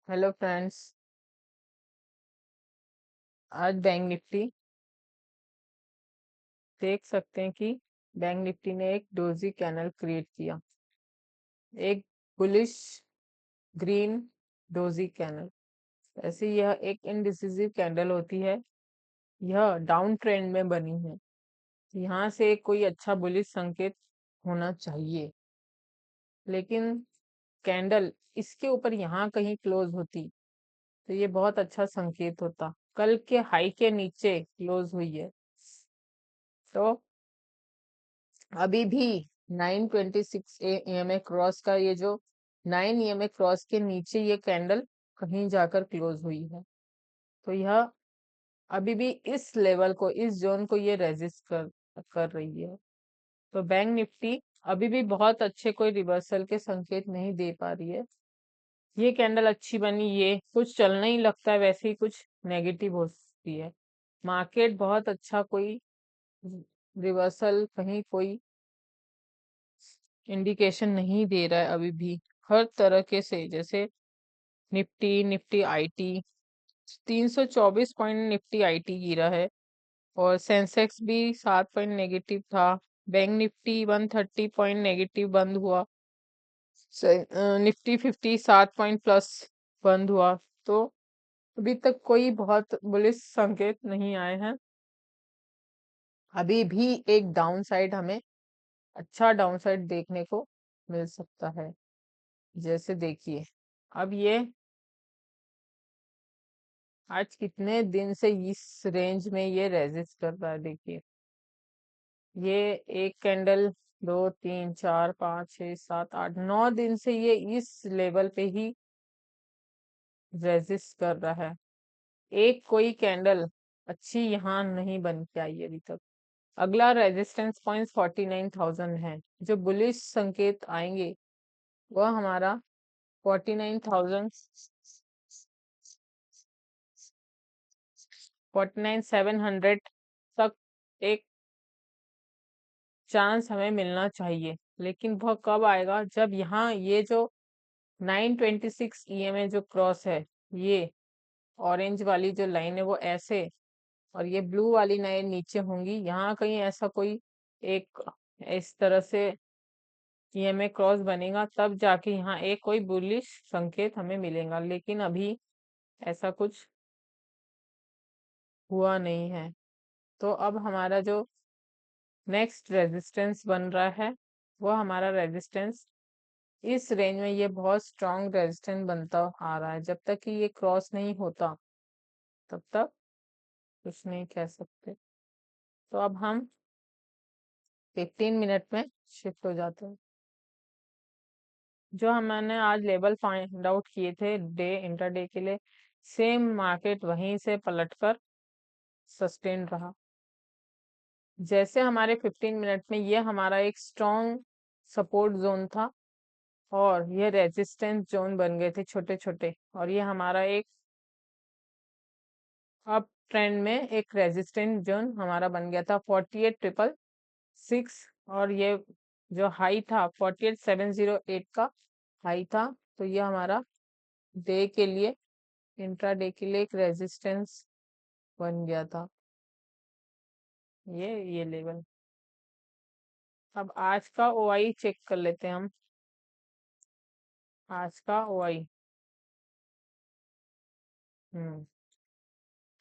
Hello friends. आज bank Nifty देख सकते हैं कि बैंक निफ्टी ने एक डोजी कैनल क्रिएट किया। एक बुलिश ग्रीन डोजी कैनल। ऐसे यह एक इनडिसिसिव कैंडल होती है। यह डाउन ट्रेंड में बनी है। यहाँ से कोई अच्छा बुलिश संकेत होना चाहिए, लेकिन कैंडल इसके ऊपर यहाँ कहीं क्लोज होती तो ये बहुत अच्छा संकेत होता। कल के हाई के नीचे क्लोज हुई है, तो अभी भी 926 ईएमए क्रॉस का ये जो 9 ईएमए क्रॉस के नीचे ये कैंडल कहीं जाकर क्लोज हुई है, तो यह अभी भी इस लेवल को, इस जोन को ये रेजिस्ट कर कर रही है। तो बैंक निफ्टी अभी भी बहुत अच्छे कोई रिवर्सल के संकेत नहीं दे पा रही है। ये कैंडल अच्छी बनी, ये कुछ चलना ही लगता है, वैसे ही कुछ नेगेटिव होती है। मार्केट बहुत अच्छा कोई रिवर्सल, कहीं कोई इंडिकेशन नहीं दे रहा है अभी भी। हर तरह के से, जैसे Nifty Nifty IT 324 point Nifty IT गिरा है, और सेंसेक्स भी 7 पॉइंट नेगेटिव था। बैंक निफ्टी 130 पॉइंट नेगेटिव बंद हुआ। निफ्टी 50 7 पॉइंट प्लस बंद हुआ। तो अभी तक कोई बहुत बुलिश संकेत नहीं आए हैं। अभी भी एक डाउन साइड, हमें अच्छा डाउन साइड देखने को मिल सकता है। जैसे देखिए, अब ये आज कितने दिन से इस रेंज में ये रेजिस्ट कर रहा है। देखिए, ये एक कैंडल, 2 3 4 5 6 7 8 9 दिन से ये इस लेवल पे ही रेजिस्ट कर रहा है। एक कोई कैंडल अच्छी यहाँ नहीं बन के आई अभी तक। अगला रेजिस्टेंस पॉइंट 49,000 है। जो बुलिश संकेत आएंगे वह हमारा 49,000, 49,700 तक एक चांस हमें मिलना चाहिए। लेकिन वह कब आएगा? जब यहाँ ये जो 926 ईएमए जो क्रॉस है, ये ऑरेंज वाली जो लाइन है वो ऐसे, और ये ब्लू वाली लाइन नीचे होंगी। यहाँ कहीं ऐसा कोई एक इस तरह से ईएमए क्रॉस बनेगा, तब जाके यहाँ एक कोई बुलिश संकेत हमें मिलेगा। लेकिन अभी ऐसा कुछ हुआ नहीं है। तो अब हमारा जो नेक्स्ट रेजिस्टेंस बन रहा है, वो हमारा रेजिस्टेंस इस रेंज में, ये बहुत स्ट्रांग रेजिस्टेंस बनता आ रहा है। जब तक कि ये क्रॉस नहीं होता तब तक कुछ नहीं कह सकते। तो अब हम 15 मिनट में शिफ्ट हो जाते हैं। जो हमने आज लेवल फाइंड आउट किए थे डे इंटरडे के लिए, सेम मार्केट वहीं से पलटकर सस्टेन रहा। जैसे हमारे 15 मिनट में ये हमारा एक स्ट्रॉन्ग सपोर्ट जोन था, और ये रेजिस्टेंस जोन बन गए थे छोटे छोटे, और ये हमारा एक अप ट्रेंड में एक रेजिस्टेंस जोन हमारा बन गया था 48,666। और ये जो हाई था 48,708 का हाई था। तो ये हमारा डे के लिए, इंट्राडे के लिए एक रेजिस्टेंस बन गया था, ये लेवल। अब आज का ओआई चेक कर लेते हैं हम। आज का ओआई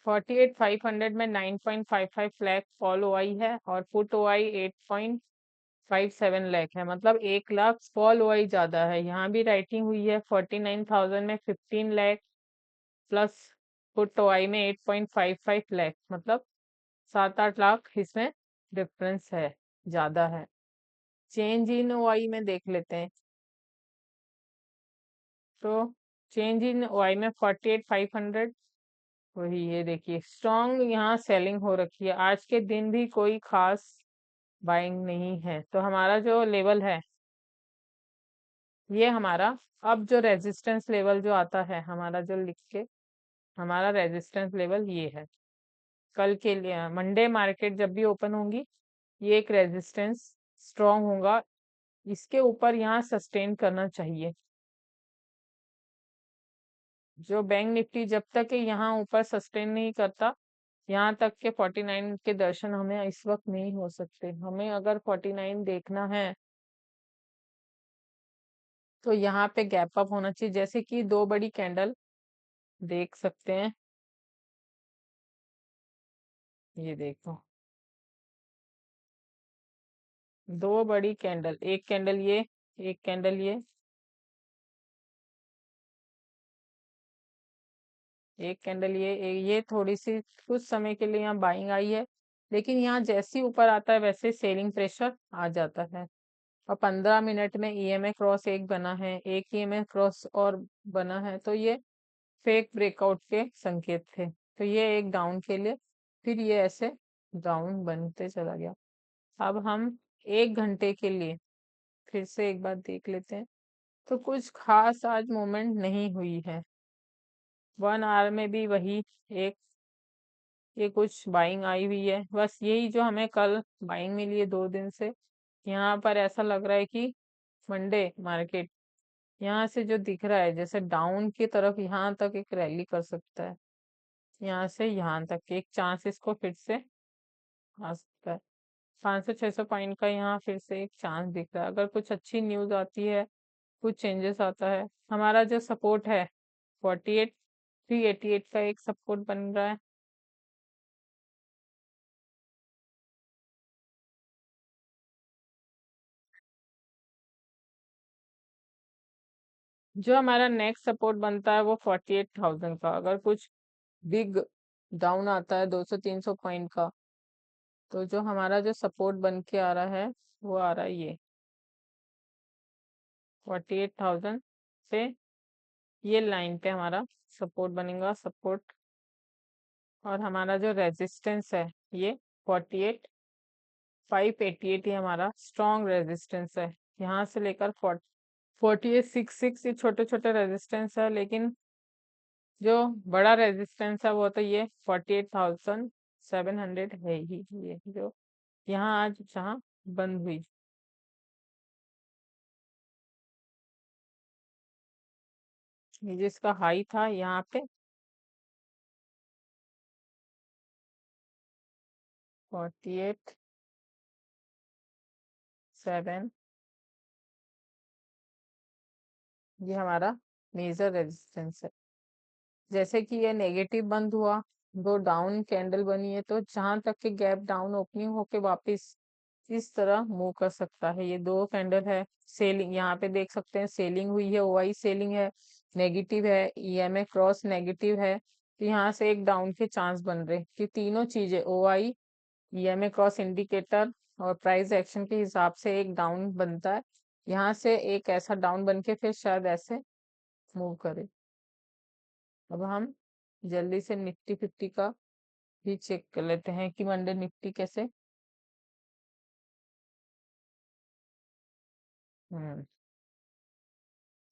48,500 में 9.55 लाख फॉल ओआई है, और पुट ओआई 8.57 लाख है। मतलब 1 लाख फॉल ओआई ज्यादा है। यहाँ भी राइटिंग हुई है 49,000 में 15 लाख प्लस पुट ओआई में 8.55 लाख, मतलब 7-8 लाख इसमें डिफरेंस है, ज्यादा है। चेंज इन ओआई में देख लेते हैं। तो चेंज इन ओआई में 48,500, वही ये देखिए स्ट्रॉन्ग यहाँ सेलिंग हो रखी है। आज के दिन भी कोई खास बाइंग नहीं है। तो हमारा जो लेवल है, ये हमारा अब जो रेजिस्टेंस लेवल जो आता है हमारा, जो लिख के, हमारा रेजिस्टेंस लेवल ये है। कल के लिए मंडे मार्केट जब भी ओपन होंगी, ये एक रेजिस्टेंस स्ट्रॉन्ग होगा, इसके ऊपर यहाँ सस्टेन करना चाहिए। जो बैंक निफ्टी जब तक के यहाँ ऊपर सस्टेन नहीं करता, यहाँ तक के 49 के दर्शन हमें इस वक्त नहीं हो सकते। हमें अगर 49 देखना है तो यहाँ पे गैप अप होना चाहिए, जैसे कि दो बड़ी कैंडल देख सकते हैं। ये देखो, दो बड़ी कैंडल, एक कैंडल ये, एक कैंडल ये, एक कैंडल ये थोड़ी सी कुछ समय के लिए यहाँ बाइंग आई है, लेकिन यहाँ जैसे ही ऊपर आता है वैसे सेलिंग प्रेशर आ जाता है। और 15 मिनट में ईएमए क्रॉस एक बना है, एक ईएमए क्रॉस और बना है, तो ये फेक ब्रेकआउट के संकेत थे। तो ये एक डाउन के लिए, फिर ये ऐसे डाउन बनते चला गया। अब हम 1 घंटे के लिए फिर से एक बार देख लेते हैं, तो कुछ खास आज मूवमेंट नहीं हुई है। 1 आवर में भी वही एक, ये कुछ बाइंग आई हुई है, बस यही जो हमें कल बाइंग मिली है 2 दिन से। यहाँ पर ऐसा लग रहा है कि मंडे मार्केट यहाँ से जो दिख रहा है जैसे डाउन की तरफ यहाँ तक एक रैली कर सकता है, यहाँ से यहाँ तक एक चांस इसको फिर से आ सकता है। 500-600 पॉइंट का यहाँ फिर से एक चांस दिख रहा है, अगर कुछ अच्छी न्यूज आती है, कुछ चेंजेस आता है। हमारा जो सपोर्ट है 48, 388 का एक सपोर्ट बन रहा है। जो हमारा नेक्स्ट सपोर्ट बनता है वो 48,000 का, अगर कुछ बिग डाउन आता है 200-300 पॉइंट का, तो जो हमारा जो सपोर्ट बन के आ रहा है वो आ रहा है ये 48,000 से, ये लाइन पे हमारा सपोर्ट बनेगा, सपोर्ट। और हमारा जो रेजिस्टेंस है ये 48,588, ये हमारा स्ट्रॉन्ग रेजिस्टेंस है। यहाँ से लेकर 48,666 ये छोटे छोटे रेजिस्टेंस है, लेकिन जो बड़ा रेजिस्टेंस है वो तो ये 48,700 है ही, ये जो यहाँ आज जहाँ बंद हुई। ये जिसका हाई था यहाँ पे 48,700, ये हमारा मेजर रेजिस्टेंस है। जैसे कि ये नेगेटिव बंद हुआ, दो डाउन कैंडल बनी है, तो जहां तक के गैप डाउन ओपनिंग होके वापस इस तरह मूव कर सकता है। ये दो कैंडल है, सेलिंग यहाँ पे देख सकते हैं, सेलिंग हुई है, ओआई सेलिंग है, नेगेटिव है, ईएमए क्रॉस नेगेटिव है, तो यहाँ से एक डाउन के चांस बन रहे कि तीनों चीजें ओआई, ईएमए क्रॉस इंडिकेटर और प्राइस एक्शन के हिसाब से एक डाउन बनता है। यहाँ से एक ऐसा डाउन बन के फिर शायद ऐसे मूव करे। अब हम जल्दी से निफ्टी 50 का भी चेक कर लेते हैं कि मंडे निफ्टी कैसे। हम्म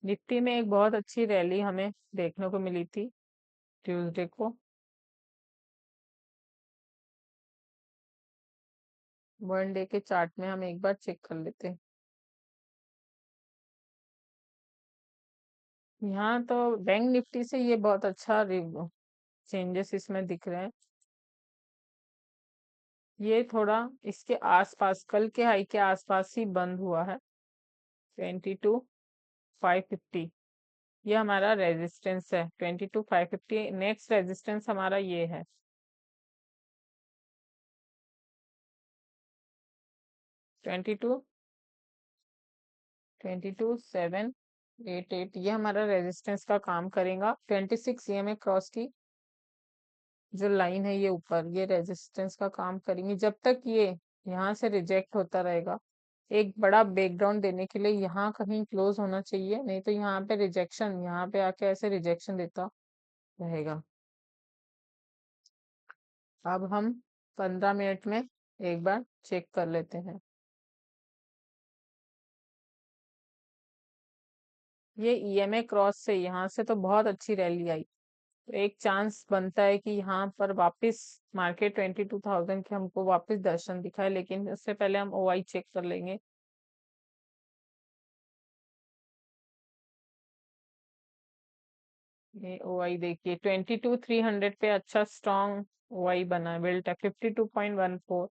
निफ्टी में एक बहुत अच्छी रैली हमें देखने को मिली थी ट्यूसडे को। 1 डे के चार्ट में हम एक बार चेक कर लेते हैं। यहाँ तो बैंक निफ्टी से ये बहुत अच्छा चेंजेस इसमें दिख रहे हैं। ये थोड़ा इसके आसपास, कल के हाई के आसपास ही बंद हुआ है। 22,550 ये हमारा रेजिस्टेंस है। 22,550 नेक्स्ट रेजिस्टेंस हमारा ये है 22,788, ये हमारा रेजिस्टेंस का काम करेगा। 26 ईएमए क्रॉस की जो लाइन है ये ऊपर, ये रेजिस्टेंस का काम करेंगी जब तक ये यहाँ से रिजेक्ट होता रहेगा। एक बड़ा बैकग्राउंड देने के लिए यहाँ कहीं क्लोज होना चाहिए, नहीं तो यहाँ पे रिजेक्शन, यहाँ पे आके ऐसे रिजेक्शन देता रहेगा। अब हम 15 मिनट में एक बार चेक कर लेते हैं। ये ईएमए क्रॉस से यहाँ से तो बहुत अच्छी रैली आई, तो एक चांस बनता है कि यहाँ पर वापस मार्केट 22,000 के हमको वापस दर्शन दिखाए, लेकिन उससे पहले हम ओआई चेक कर लेंगे। ये ओआई देखिए 22,300 पे अच्छा स्ट्रॉन्ग ओआई बना है, बिल्ट है 52.14।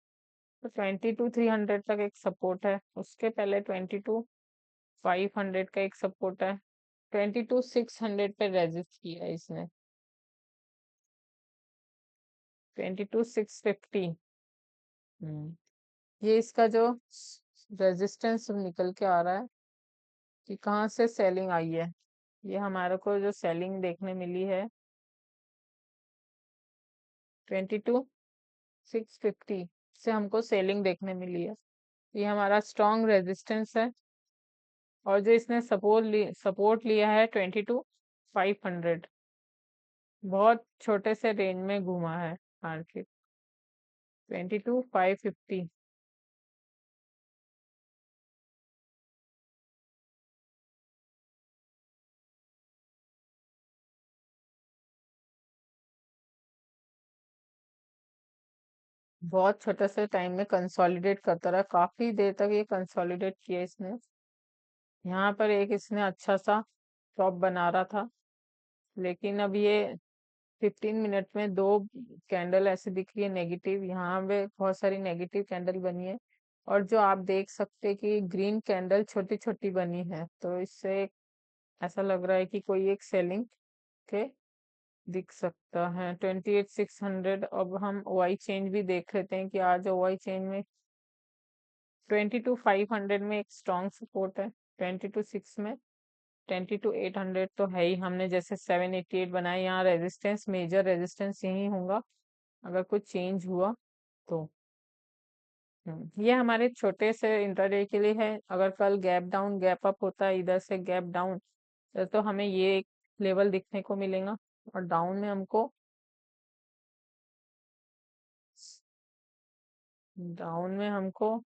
तो 22,300 तक एक सपोर्ट है, उसके पहले 22,500 का एक सपोर्ट है, 22,600 पे रेजिस्ट किया है इसने, 22,650। ये इसका जो रेजिस्टेंस निकल के आ रहा है कि कहाँ से सेलिंग आई है, ये हमारे को जो सेलिंग देखने मिली है 22,650 से हमको सेलिंग देखने मिली है। ये हमारा स्ट्रॉन्ग रेजिस्टेंस है। और जो इसने सपोर्ट लिया है 22,500, बहुत छोटे से रेंज में घूमा है मार्केट, 22,550। बहुत छोटे से टाइम में कंसोलिडेट करता रहा, काफी देर तक ये कंसोलिडेट किया इसने। यहाँ पर एक इसने अच्छा सा टॉप बना रहा था, लेकिन अब ये 15 मिनट में दो कैंडल ऐसे दिख रही है नेगेटिव, यहाँ पे बहुत सारी नेगेटिव कैंडल बनी है। और जो आप देख सकते हैं कि ग्रीन कैंडल छोटी छोटी बनी है, तो इससे ऐसा लग रहा है कि कोई एक सेलिंग के दिख सकता है। 28,600। अब हम ओआई चेंज भी देख लेते हैं कि आज ओआई चेंज में 22,500 में एक स्ट्रॉन्ग सपोर्ट है, 22,600 में 22,800 तो है ही। हमने जैसे 788 बनाया, यहाँ रेजिस्टेंस, मेजर रेजिस्टेंस यही होगा अगर कुछ चेंज हुआ तो। ये हमारे छोटे से इंटरडे के लिए है। अगर कल गैप डाउन गैप अप होता है, इधर से गैप डाउन, तो हमें ये एक लेवल दिखने को मिलेगा। और डाउन में हमको डाउन में हमको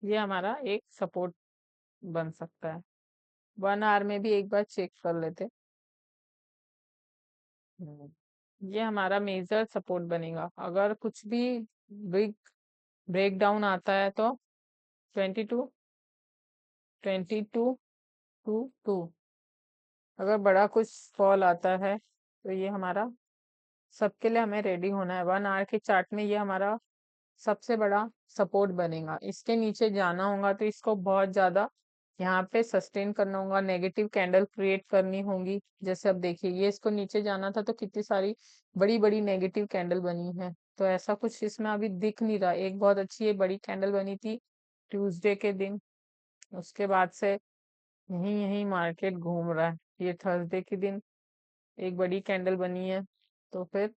ये हमारा एक सपोर्ट बन सकता है। 1 आवर में भी एक बार चेक कर लेते। ये हमारा मेजर सपोर्ट बनेगा। अगर कुछ भी बिग ब्रेक डाउन आता है तो 22,22,2,2। अगर बड़ा कुछ फॉल आता है तो ये हमारा सबके लिए हमें रेडी होना है। 1 आवर के चार्ट में ये हमारा सबसे बड़ा सपोर्ट बनेगा। इसके नीचे जाना होगा तो इसको बहुत ज्यादा यहाँ पे सस्टेन करना होगा, नेगेटिव कैंडल क्रिएट करनी होगी। जैसे अब देखिए, ये इसको नीचे जाना था तो कितनी सारी बड़ी बड़ी नेगेटिव कैंडल बनी है, तो ऐसा कुछ इसमें अभी दिख नहीं रहा। एक बहुत अच्छी ये बड़ी कैंडल बनी थी ट्यूसडे के दिन, उसके बाद से यहीं यहीं मार्केट घूम रहा है। ये थर्सडे के दिन एक बड़ी कैंडल बनी है, तो फिर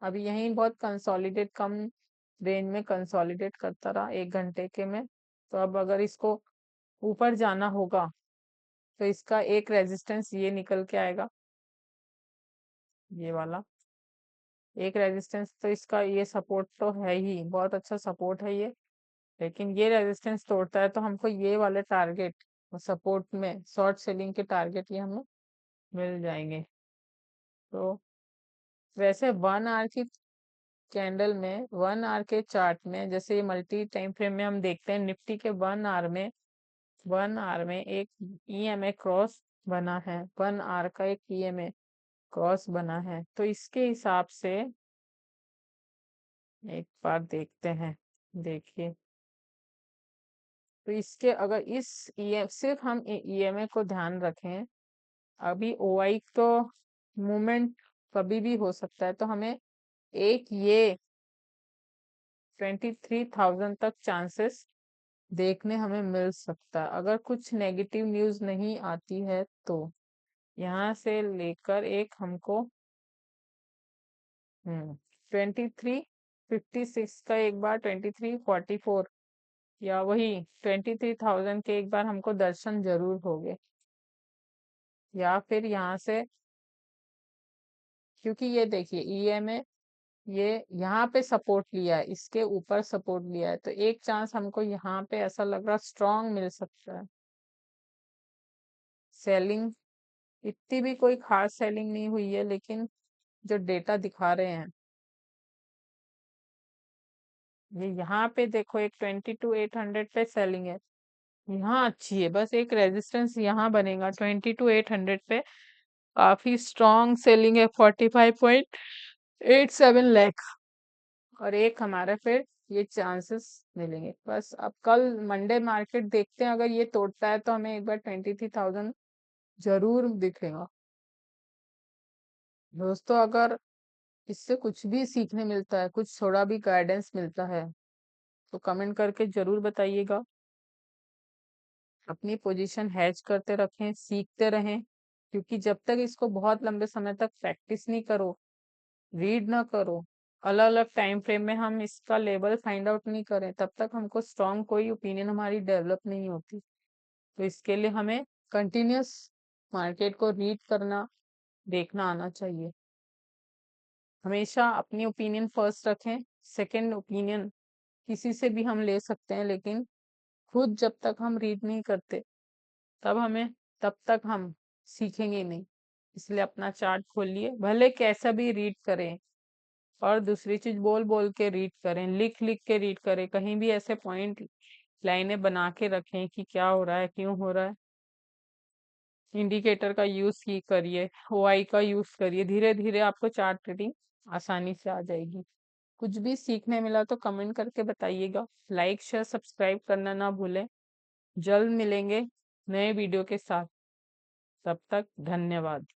अभी यहीं बहुत कंसोलिडेट, कम रेंज में कंसोलिडेट करता रहा 1 घंटे के में। तो अब अगर इसको ऊपर जाना होगा तो इसका एक रेजिस्टेंस ये निकल के आएगा, ये वाला एक रेजिस्टेंस। तो इसका ये सपोर्ट तो है ही, बहुत अच्छा सपोर्ट है ये। लेकिन ये रेजिस्टेंस तोड़ता है तो हमको ये वाले टारगेट सपोर्ट में शॉर्ट सेलिंग के टारगेट ये हमें मिल जाएंगे। तो वैसे 1 आवर की कैंडल में, 1 आवर के चार्ट में, जैसे ये मल्टी टाइम फ्रेम में हम देखते हैं निफ्टी के 1 आवर में, 1 आवर में एक ईएमए क्रॉस बना है, 1 आवर का एक ईएमए क्रॉस बना है। तो इसके हिसाब से एक बार देखते हैं, देखिए। तो इसके अगर इस ईएम सिर्फ हम ईएमए को ध्यान रखें, अभी ओआई तो मूवमेंट कभी भी हो सकता है, तो हमें एक ये 23,000 तक चांसेस देखने हमें मिल सकता है, अगर कुछ नेगेटिव न्यूज नहीं आती है तो। यहाँ से लेकर एक हमको 23,56 का एक बार, 23,44 या वही 23,000 के एक बार हमको दर्शन जरूर होंगे। या फिर यहाँ से, क्योंकि ये देखिए ईएमए ये यहाँ पे सपोर्ट लिया है, इसके ऊपर सपोर्ट लिया है, तो एक चांस हमको यहाँ पे ऐसा लग रहा स्ट्रांग मिल सकता है। सेलिंग इतनी भी कोई खास सेलिंग नहीं हुई है, लेकिन जो डेटा दिखा रहे हैं ये यहाँ पे देखो एक 22,800 पे सेलिंग है, यहाँ अच्छी है, बस एक रेजिस्टेंस यहाँ बनेगा 22,800 पे। काफी स्ट्रॉन्ग सेलिंग है 45.87 लाख, और एक हमारा फिर ये चांसेस मिलेंगे। बस अब कल मंडे मार्केट देखते हैं, अगर ये तोड़ता है तो हमें एक बार 23,000 जरूर दिखेगा। दोस्तों अगर इससे कुछ भी सीखने मिलता है, कुछ थोड़ा भी गाइडेंस मिलता है, तो कमेंट करके जरूर बताइएगा। अपनी पोजीशन हैच करते रखें, सीखते रहें, क्योंकि जब तक इसको बहुत लंबे समय तक प्रैक्टिस नहीं करो, रीड ना करो, अलग अलग टाइम फ्रेम में हम इसका लेवल फाइंड आउट नहीं करें, तब तक हमको स्ट्रॉन्ग कोई ओपिनियन हमारी डेवलप नहीं होती। तो इसके लिए हमें कंटिन्यूस मार्केट को रीड करना, देखना आना चाहिए। हमेशा अपनी ओपिनियन फर्स्ट रखें, सेकंड ओपिनियन किसी से भी हम ले सकते हैं, लेकिन खुद जब तक हम रीड नहीं करते तब तक हम सीखेंगे नहीं। इसलिए अपना चार्ट खोलिए, भले कैसा भी रीड करें, और दूसरी चीज बोल बोल के रीड करें, लिख लिख के रीड करें, कहीं भी ऐसे पॉइंट लाइनें बना के रखें कि क्या हो रहा है, क्यों हो रहा है। इंडिकेटर का यूज की करिए, ओआई का यूज करिए, धीरे धीरे आपको चार्ट ट्रेडिंग आसानी से आ जाएगी। कुछ भी सीखने मिला तो कमेंट करके बताइएगा, लाइक शेयर सब्सक्राइब करना ना भूलें। जल्द मिलेंगे नए वीडियो के साथ, तब तक धन्यवाद।